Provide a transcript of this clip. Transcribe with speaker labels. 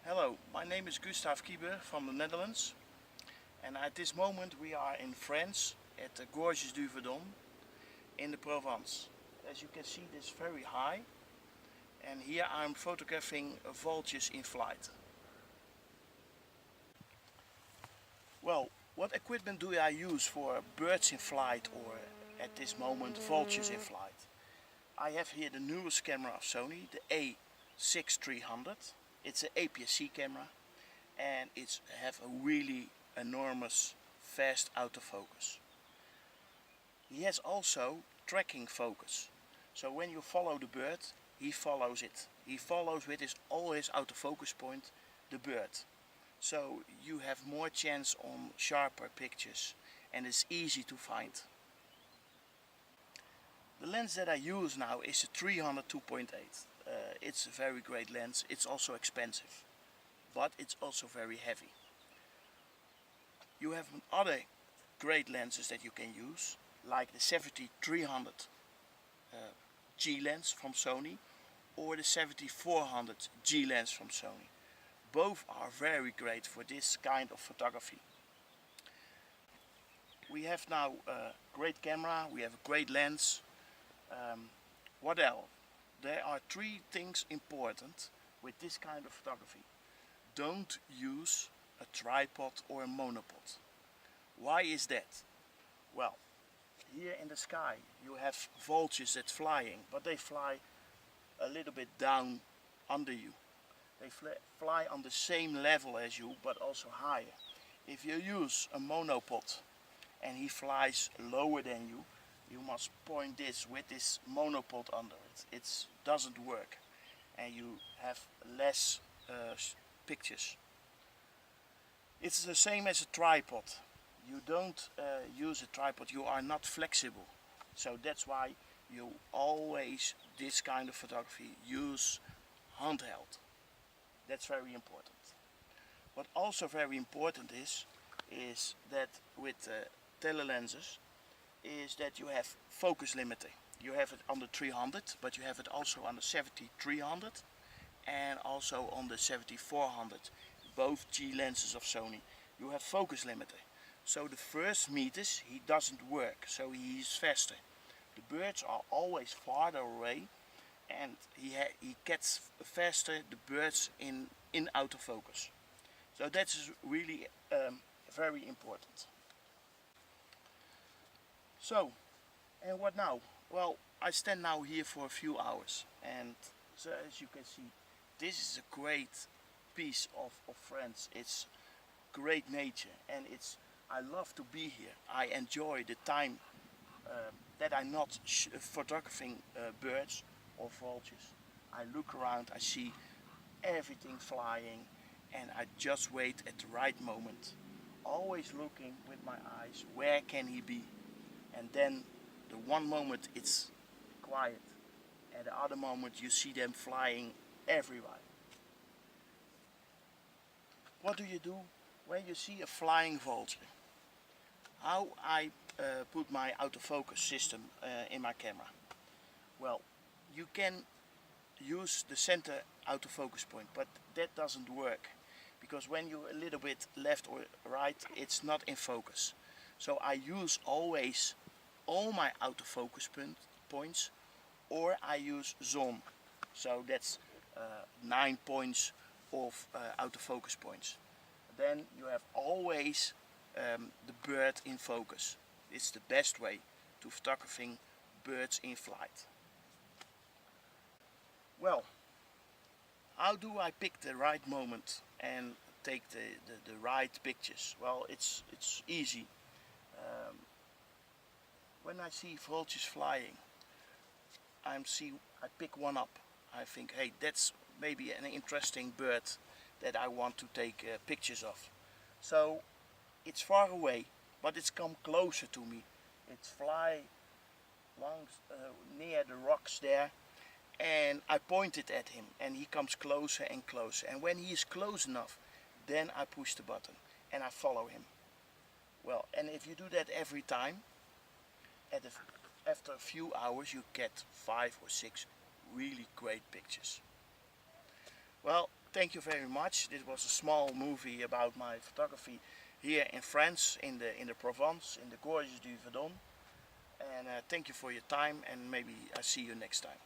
Speaker 1: Hello, my name is Gustav Kiburg from the Netherlands, and at this moment we are in France at the gorges du Verdon in the Provence. As you can see, this is very high, and here I'm photographing vultures in flight. Well, what equipment do I use for birds in flight, or at this moment vultures in flight? I have here the newest camera of Sony, the A6300. It's an APS-C camera, and it has a really enormous fast autofocus. He has also tracking focus, so when you follow the bird, he follows it. He follows with all his autofocus point the bird, so you have more chance on sharper pictures, and it's easy to find. The lens that I use now is a 300 2.8. It's a very great lens. It's also expensive, but it's also very heavy. You have other great lenses that you can use, like the 70-300 G lens from Sony or the 70-400 G lens from Sony. Both are very great for this kind of photography. We have now a great camera, we have a great lens. What else? There are three things important with this kind of photography. Don't use a tripod or a monopod. Why is that? Well, here in the sky you have vultures that flying, but they fly a little bit down under you. They fly on the same level as you, but also higher. If you use a monopod and he flies lower than you, you must point this with this monopod under it. It doesn't work, and you have less pictures. It's the same as a tripod. You don't use a tripod, you are not flexible. So that's why you always, this kind of photography, use handheld. That's very important. What also very important is that with telelenses, is that you have focus limiting. You have it on the 300, but you have it also on the 70-300 and also on the 70-400, both G lenses of Sony. You have focus limiter. So the first meters he doesn't work, so he is faster. The birds are always farther away, and he gets faster the birds in autofocus. So that's really very important. So, and what now? Well, I stand now here for a few hours, and so as you can see, this is a great piece of France. It's great nature, and I love to be here. I enjoy the time that I'm not photographing birds or vultures. I look around, I see everything flying, and I just wait at the right moment. Always looking with my eyes, where can he be? And then the one moment it's quiet, and the other moment you see them flying everywhere. What do you do when you see a flying vulture? How I put my autofocus system in my camera? Well, you can use the center autofocus point, but that doesn't work, because when you're a little bit left or right, it's not in focus. So I use always all my autofocus points, or I use zoom. So that's 9 points of autofocus points. Then you have always the bird in focus. It's the best way to photographing birds in flight. Well, how do I pick the right moment and take the right pictures? Well, it's easy. When I see vultures flying, I pick one up. I think, hey, that's maybe an interesting bird that I want to take pictures of. So it's far away, but it's come closer to me. It's fly near the rocks there, and I point it at him, and he comes closer and closer. And when he is close enough, then I push the button and I follow him. Well, and if you do that every time, after a few hours you get 5 or 6 really great pictures. Well, thank you very much. This was a small movie about my photography here in France, in the Provence, in the gorges du Verdon. And thank you for your time, and maybe I see you next time.